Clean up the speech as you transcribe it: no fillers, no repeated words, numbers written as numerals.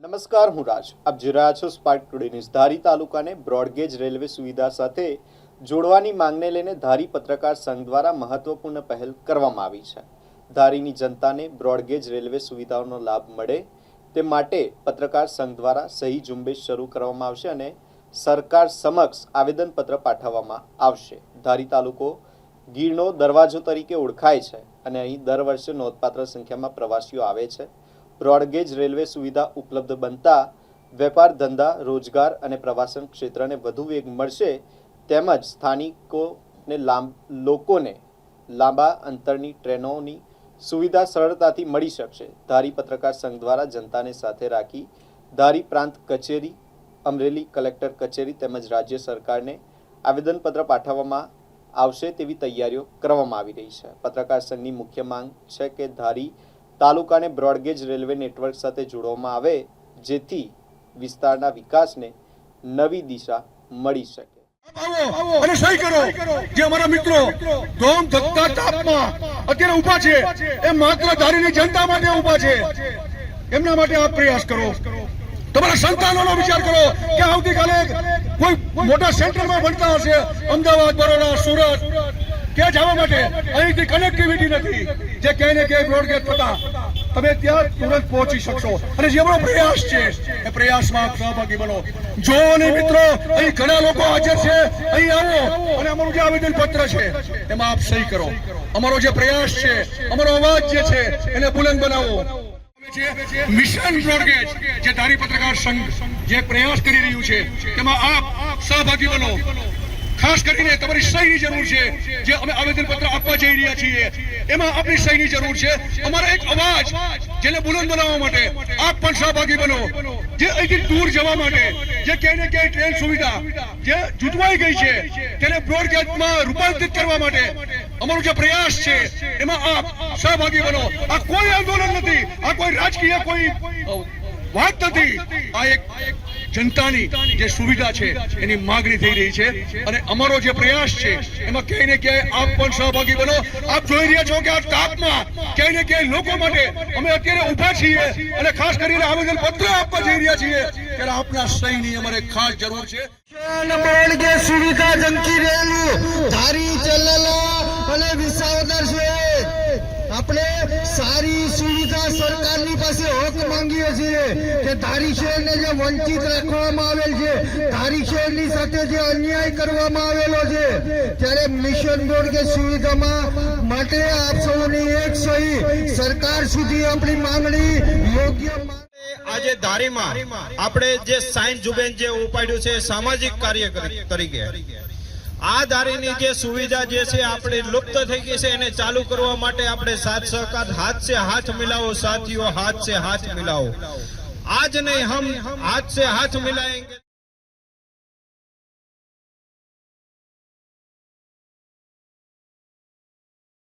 નમસ્કાર, હું રાજ. આપ જોઈ રહ્યા છો સ્પાર્ક ટુડે ન્યૂઝ. ધારી તાલુકાને બ્રોડગેજ રેલવે સુવિધા સાથે જોડવાની માંગને લઈને ધારી પત્રકાર સંઘ દ્વારા મહત્વપૂર્ણ પહેલ કરવામાં આવી છે. ધારીની જનતાને બ્રોડગેજ રેલવે સુવિધાઓનો લાભ મળે તે માટે પત્રકાર સંઘ દ્વારા સહી ઝુંબેશ શરૂ કરવામાં આવશે અને સરકાર સમક્ષ આવેદનપત્ર પાઠવવામાં આવશે. ધારી તાલુકો ગીરનો દરવાજો તરીકે ઓળખાય છે અને અહીં દર વર્ષે નોંધપાત્ર સંખ્યામાં પ્રવાસીઓ આવે છે. બ્રોડગેજ રેલવે સુવિધા ઉપલબ્ધ બનતા વેપાર ધંધા, રોજગાર અને પ્રવાસન ક્ષેત્રને વધુ વેગ મળશે તેમજ સ્થાનિકોને લોકોને લાંબા અંતરની ટ્રેનોની સુવિધા સરળતાથી મળી શકશે. ધારી પત્રકાર સંઘ દ્વારા જનતાને સાથે રાખી ધારી પ્રાંત કચેરી, અમરેલી કલેક્ટર કચેરી તેમજ રાજ્ય સરકારને આવેદનપત્ર પાઠવવામાં આવશે તેવી તૈયારીઓ કરવામાં આવી રહી છે. પત્રકાર સંઘની મુખ્ય માંગ છે કે ધારી તાલુકાને બ્રોડગેજ રેલવે નેટવર્ક સાથે જોડવામાં આવે જેથી વિસ્તારના વિકાસને નવી દિશા મળી શકે. અને સહી કરો જે અમારા મિત્રો ધોમ ધકતા તાપમાં અત્યારે ઊભા છે એ માત્ર ધારીની જનતા માટે ઊભા છે. એમના માટે આપ પ્રયાસ કરો. તમારા સંતાનોનો વિચાર કરો કે આવતીકાલે કોઈ મોટા સેન્ટરમાં ભણતા હશે, અમદાવાદ, બરોડા, સુરત, ત્યાં જવા માટે અહીંથી કનેક્ટિવિટી નથી, જે ક્યાંય ને ક્યાંય બ્રોડગેજ થતા તમે ત્યાં તુરંત પહોંચી શકશો. અને જે આપણો પ્રયાસ છે એ પ્રયાસમાં સહભાગી બનો. જો અને મિત્રો અહીં ઘણા લોકો હાજર છે, અહીં આવો અને અમારું જે આવેદન પત્ર છે એમાં આપ સહી કરો. અમારો જે પ્રયાસ છે, અમારો અવાજ જે છે એને બુલંદ બનાવો. મિશન બ્રોડગેજ જે ધારી પત્રકાર સંઘ જે પ્રયાસ કરી રહ્યું છે તેમાં આપ સહભાગી બનો. ખાસ કરીને તમારી સહીની જરૂર છે. જે અમે આવેદનપત્ર આપવા જઈ રહ્યા છીએ એમાં આપની સહીની જરૂર છે. અમારા એક અવાજ જેને બુલંદ બનાવવા માટે આપ પણ સહભાગી બનો. જે અહીંથી દૂર જવા માટે જે ક્યાંય ને ક્યાંય ટ્રેન સુવિધા જે જૂટવાઈ ગઈ છે તેને બ્રોડગેજમાં રૂપાંતરિત કરવા માટે અમારો જે પ્રયાસ છે એમાં આપ સહભાગી બનો. આ કોઈ આંદોલન નથી, આ કોઈ રાજકીય કોઈ વાત નથી. આ એક જનતાની જે સુવિધા છે એની માંગણી થઈ રહી છે અને અમારો જે પ્રયાસ છે એમાં ક્યાંય ને ક્યાંય આપ પણ સહભાગી બનો. આપ જોઈ રહ્યા છો કે આ તાપમાં ક્યાંય ને ક્યાંય લોકો માટે અમે અત્યારે ઊભા છીએ અને ખાસ કરીને આવેદન પત્ર આપવા જઈ રહ્યા છીએ ત્યારે આપના સહીની અમારે ખાસ જરૂર છે. બ્રોડગેજ સુવિધા જંકી રહેલું ધારી ચલેલા અને વિસાવદર છે. આપણે સારી સુવિધા સરકારની પાસે હક માંગીએ છીએ કે ધારી શહેરને જે વંચિત રાખવામાં આવેલ છે, ધારી શહેરની સાથે જે અન્યાય કરવામાં આવેલો છે, ત્યારે મિશન બ્રોડગેજ સુવિધામાં માટે આપ સૌની એક સહી સરકાર સુધી આપણી માંગણી યોગ્ય. આજે ધારીમાં આપણે જે સાઈન જુબેન જે ઉપાડ્યું છે સામાજિક કાર્ય તરીકે આ ધારીની જે સુવિધા જે છે આપણે લુપ્ત થઈ ગઈ છે એને ચાલુ કરવા માટે આપણે સાથ સહકાર, હાથ से हाथ मिलाओ साथियों, हाथ से हाथ मिलाओ. आज नहीं हम हाथ से हाथ मिलाएंगे.